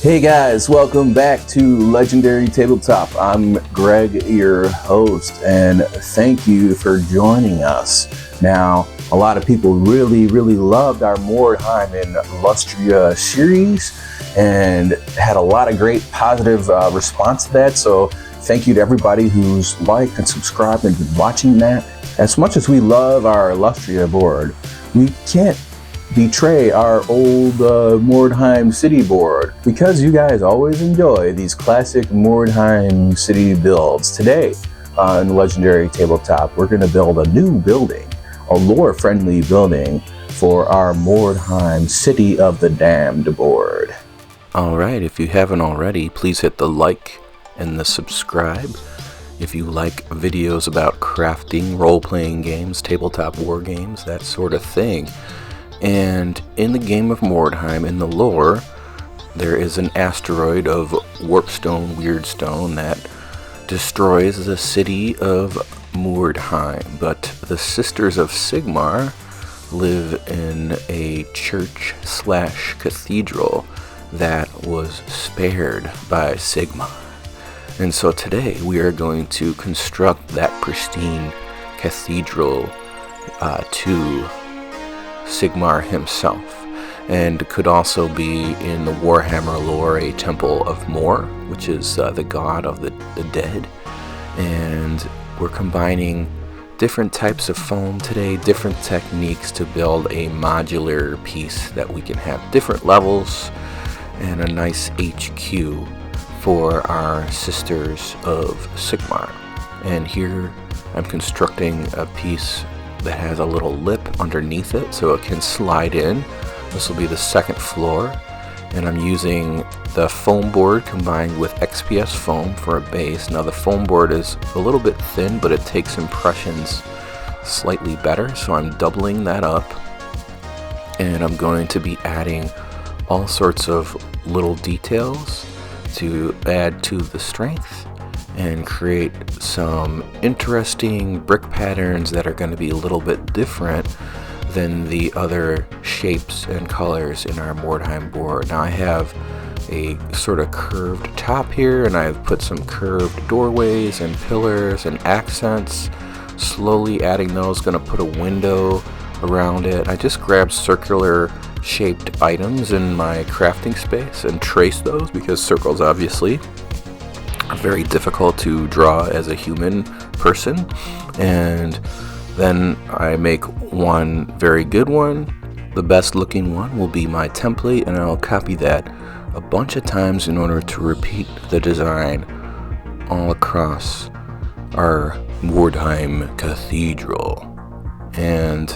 Hey guys, welcome back to Legendary Tabletop. I'm Greg, your host, and thank you for joining us. Now, a lot of people really loved our Mordheim and Lustria series and had a lot of great positive response to that. So thank you to everybody who's liked and subscribed and been watching that. As much as we love our Lustria board, we can't betray our old Mordheim City board because you guys always enjoy these classic Mordheim City builds. Today in Legendary Tabletop, we're going to build a new building, a lore-friendly building for our Mordheim City of the Damned board. Alright, if you haven't already, please hit the like and the subscribe. If you like videos about crafting, role-playing games, tabletop war games, that sort of thing. And in the game of Mordheim, in the lore, there is an asteroid of warpstone, weirdstone that destroys the city of Mordheim. But the Sisters of Sigmar live in a church/cathedral that was spared by Sigmar. And so today we are going to construct that pristine cathedral to Sigmar himself, and could also be in the Warhammer lore a temple of Mor, which is the god of the dead. And we're combining different types of foam today, different techniques to build a modular piece that we can have different levels and a nice HQ for our Sisters of Sigmar. And here I'm constructing a piece that has a little lip underneath it so it can slide in. This will be the second floor, and I'm using the foam board combined with XPS foam for a base. Now the foam board is a little bit thin, but it takes impressions slightly better, so I'm doubling that up, and I'm going to be adding all sorts of little details to add to the strength and create some interesting brick patterns that are going to be a little bit different than the other shapes and colors in our Mordheim board. Now I have a sort of curved top here, and I've put some curved doorways and pillars and accents, slowly adding those. Going to put a window around it. I just grabbed circular shaped items in my crafting space and traced those because circles obviously are very difficult to draw as a human person. And then I make one very good one. The best looking one will be my template, and I'll copy that a bunch of times in order to repeat the design all across our Mordheim Cathedral. And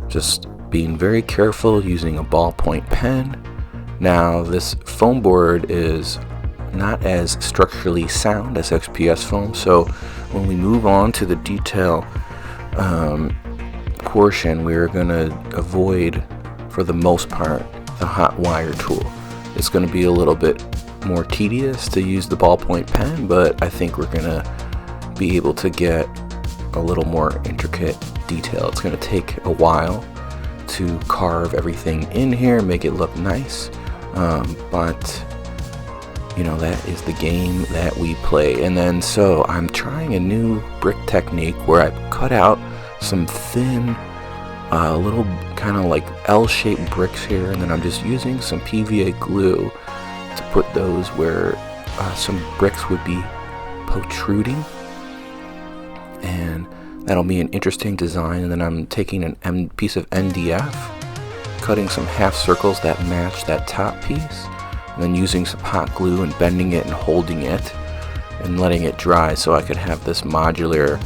just being very careful using a ballpoint pen. Now this foam board is not as structurally sound as XPS foam, so when we move on to the detail portion, we're going to avoid, for the most part, the hot wire tool. It's going to be a little bit more tedious to use the ballpoint pen, but I think we're going to be able to get a little more intricate detail. It's going to take a while to carve everything in here, make it look nice, but you know, that is the game that we play. And then so I'm trying a new brick technique where I cut out some thin little kind of like L-shaped bricks here, and then I'm just using some PVA glue to put those where some bricks would be protruding, and that'll be an interesting design. And then I'm taking an piece of MDF, cutting some half circles that match that top piece, and then using some hot glue and bending it and holding it and letting it dry so I could have this modular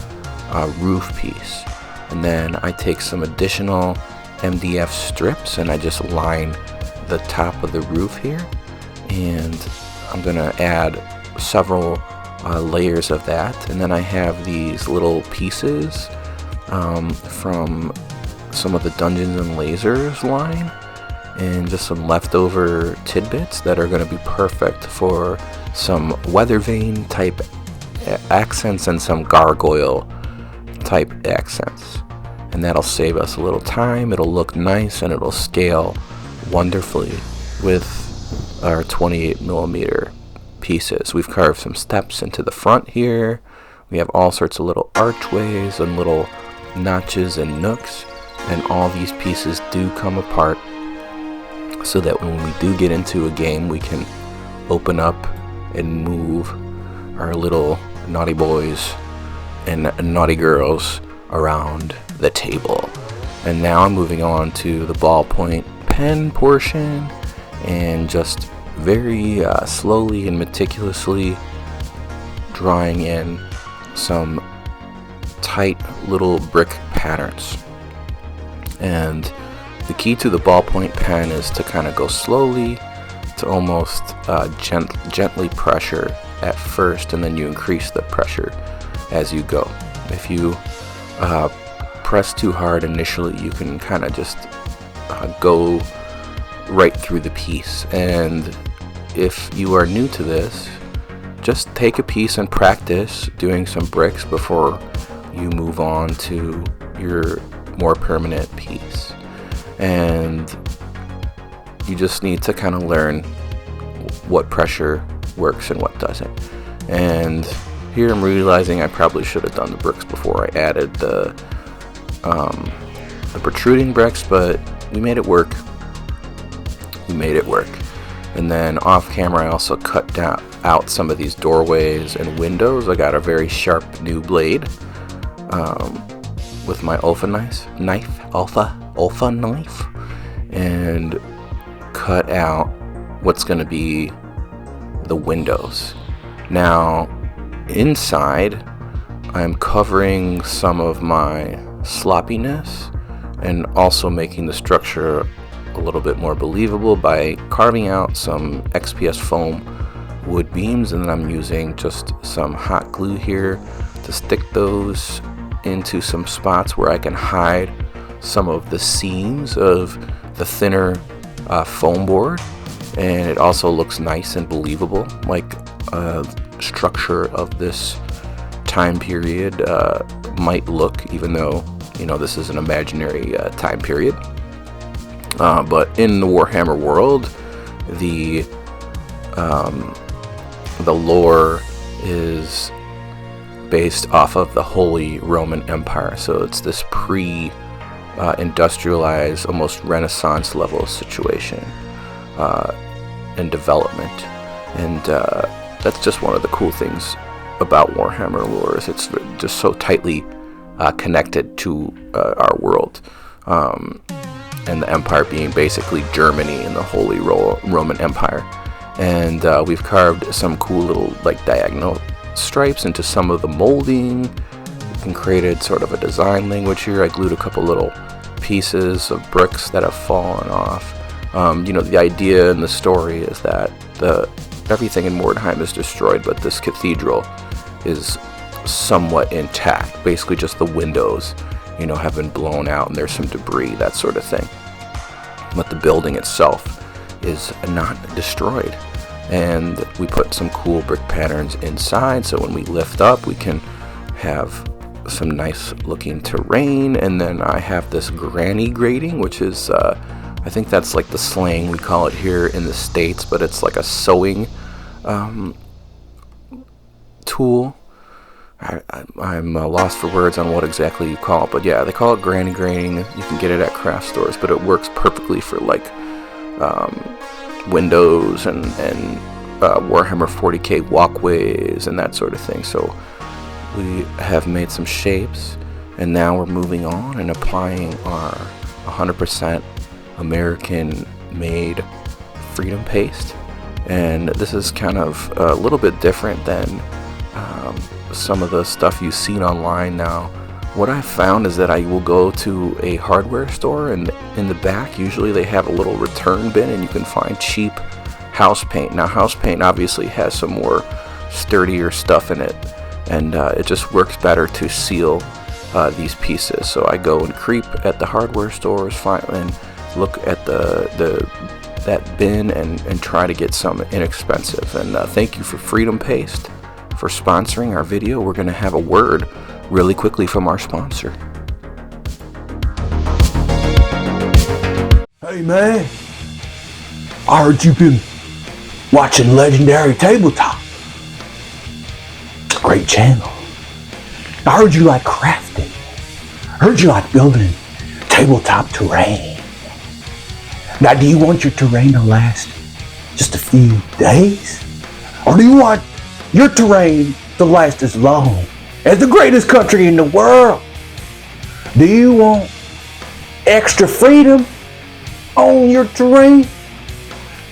roof piece. And then I take some additional MDF strips and I just line the top of the roof here, and I'm gonna add several layers of that. And then I have these little pieces from some of the Dungeons and Lasers line, and just some leftover tidbits that are going to be perfect for some weather vane type accents and some gargoyle type accents. And that'll save us a little time, it'll look nice, and it'll scale wonderfully with are 28 millimeter pieces. We've carved some steps into the front here. We have all sorts of little archways and little notches and nooks, and all these pieces do come apart so that when we do get into a game, we can open up and move our little naughty boys and naughty girls around the table. And now I'm moving on to the ballpoint pen portion, and just very slowly and meticulously drawing in some tight little brick patterns. And the key to the ballpoint pen is to kind of go slowly, to almost gently pressure at first, and then you increase the pressure as you go. If you press too hard initially, you can kind of just go right through the piece. And if you are new to this, just take a piece and practice doing some bricks before you move on to your more permanent piece. And you just need to kind of learn what pressure works and what doesn't. And here I'm realizing I probably should have done the bricks before I added the protruding bricks, but we made it work. And then off camera, I also cut out some of these doorways and windows. I got a very sharp new blade with my Alpha knife, and cut out what's going to be the windows. Now, inside, I'm covering some of my sloppiness and also making the structure a little bit more believable by carving out some XPS foam wood beams, and then I'm using just some hot glue here to stick those into some spots where I can hide some of the seams of the thinner foam board, and it also looks nice and believable, like structure of this time period might look, even though this is an imaginary time period. But in the Warhammer world, the lore is based off of the Holy Roman Empire. So it's this pre-industrialized, almost Renaissance level situation and development. And that's just one of the cool things about Warhammer lore, is it's just so tightly connected to our world. And the empire being basically Germany and the Holy Roman Empire. And we've carved some cool little diagonal stripes into some of the molding and created sort of a design language here. I glued a couple little pieces of bricks that have fallen off. The idea in the story is that everything in Mordheim is destroyed, but this cathedral is somewhat intact. Basically just the windows have been blown out and there's some debris, that sort of thing. But the building itself is not destroyed. And we put some cool brick patterns inside, so when we lift up, we can have some nice looking terrain. And then I have this granny grating, which is, I think that's like the slang we call it here in the States, but it's like a sewing tool. I'm lost for words on what exactly you call it, but yeah, they call it granny grating. You can get it at craft stores, but it works perfectly for windows and Warhammer 40k walkways and that sort of thing. So we have made some shapes, and now we're moving on and applying our 100% American-made Freedom paste. And this is kind of a little bit different than some of the stuff you've seen online. Now, what I've found is that I will go to a hardware store, and in the back usually they have a little return bin, and you can find cheap house paint. Now, house paint obviously has some more sturdier stuff in it, and it just works better to seal these pieces. So I go and creep at the hardware stores, and look at that bin and try to get some inexpensive. And thank you for Freedom Paste for sponsoring our video. We're going to have a word really quickly from our sponsor. Hey man, I heard you've been watching Legendary Tabletop. Great channel. I heard you like crafting. I heard you like building tabletop terrain. Now, do you want your terrain to last just a few days? Or do you want your terrain to last as long as the greatest country in the world? Do you want extra freedom on your terrain?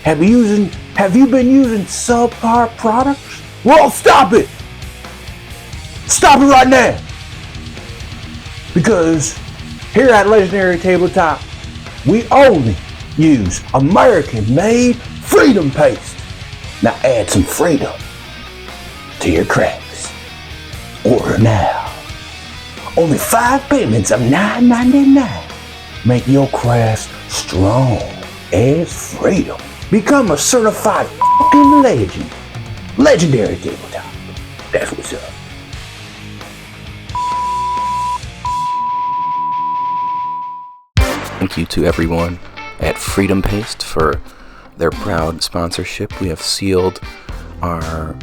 Have you been using subpar products? Well, stop it! Stop it right now! Because here at Legendary Tabletop, we only use American-made Freedom Paste. Now add some freedom to your crafts. Order now. Only 5 payments of $9.99 make your crafts strong as freedom. Become a certified fucking legend. Legendary Tabletop. That's what's up. Thank you to everyone at Freedom Paste for their proud sponsorship. We have sealed our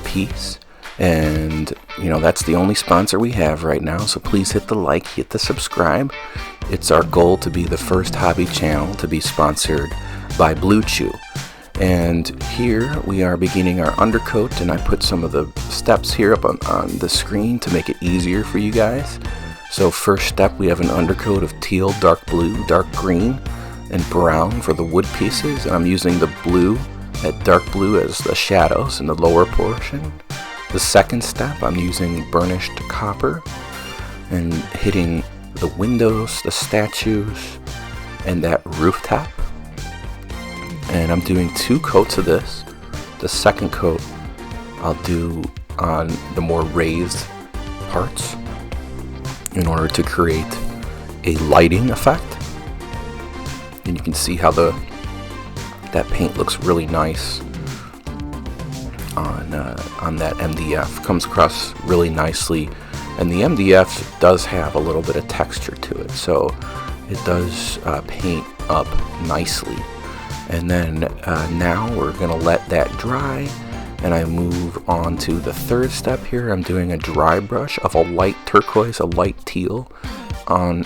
piece, and that's the only sponsor we have right now, so please hit the like, hit the subscribe. It's our goal to be the first hobby channel to be sponsored by Blue Chew. And here we are beginning our undercoat, and I put some of the steps here up on the screen to make it easier for you guys. So first step, we have an undercoat of teal, dark blue, dark green, and brown for the wood pieces. And I'm using the blue, that dark blue, as the shadows in the lower portion. The second step, I'm using burnished copper and hitting the windows, the statues, and that rooftop. And I'm doing 2 coats of this. The second coat I'll do on the more raised parts in order to create a lighting effect. And you can see how that paint looks really nice on that MDF. Comes across really nicely, and the MDF does have a little bit of texture to it, so it does paint up nicely. And then now we're gonna let that dry, and I move on to the third step here. I'm doing a dry brush of a light turquoise, a light teal,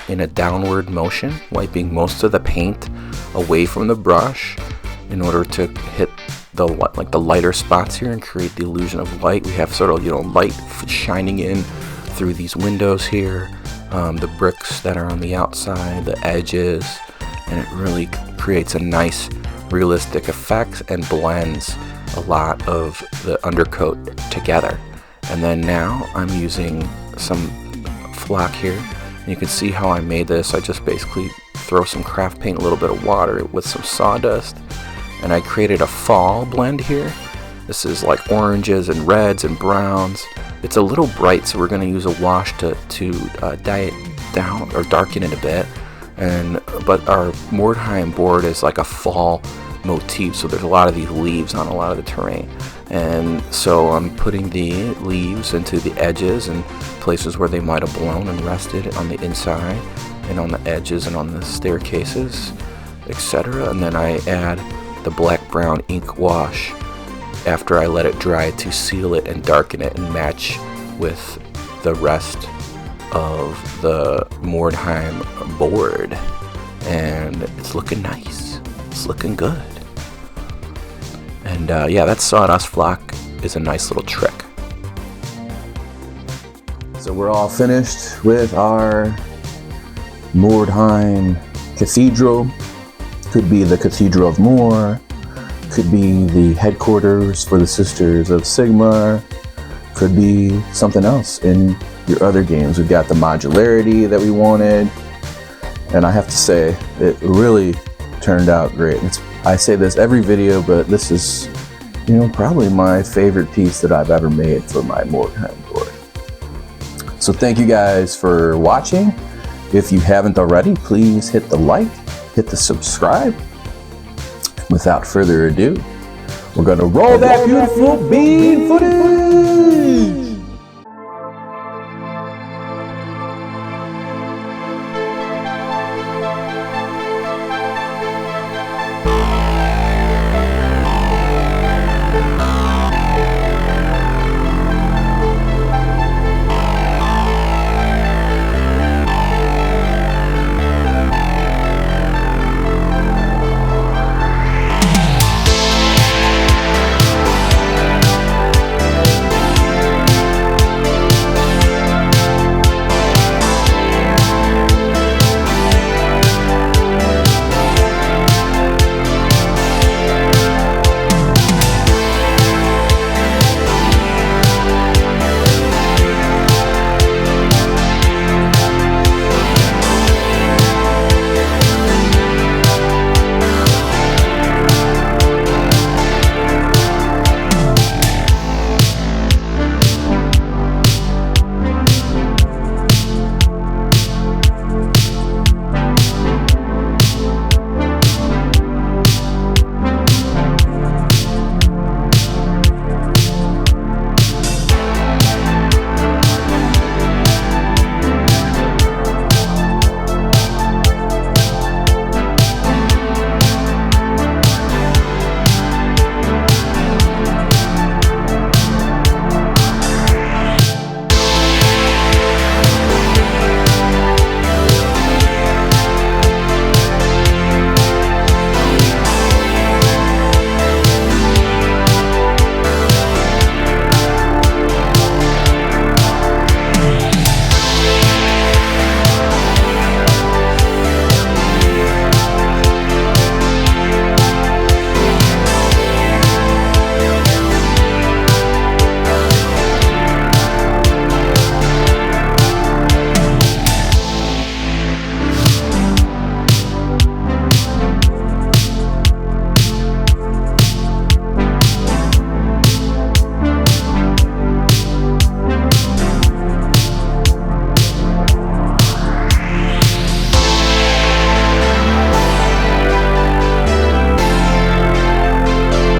in a downward motion, wiping most of the paint away from the brush in order to hit the lighter spots here and create the illusion of light. We have sort of light shining in through these windows here, the bricks that are on the outside, the edges, and it really creates a nice realistic effect and blends a lot of the undercoat together. And then now I'm using some flock here, and you can see how I made this. I just basically throw some craft paint, a little bit of water with some sawdust, and I created a fall blend here. This is like oranges and reds and browns. It's a little bright, so we're going to use a wash to dye it down or darken it a bit. But our Mordheim board is like a fall motif, so there's a lot of these leaves on a lot of the terrain, and so I'm putting the leaves into the edges and places where they might have blown and rested on the inside and on the edges and on the staircases, etc. And then I add the black brown ink wash after I let it dry to seal it and darken it and match with the rest of the Mordheim board, and it's looking nice. It's looking good. And yeah, that sawdust flock is a nice little trick. So we're all finished with our Mordheim Cathedral. Could be the Cathedral of Mor, could be the headquarters for the Sisters of Sigmar, could be something else in your other games. We've got the modularity that we wanted, and I have to say, it really turned out great. I say this every video, but this is, probably my favorite piece that I've ever made for my Mordheim board. So thank you guys for watching. If you haven't already, please hit the like, hit the subscribe. Without further ado, we're gonna roll that beautiful bean footage.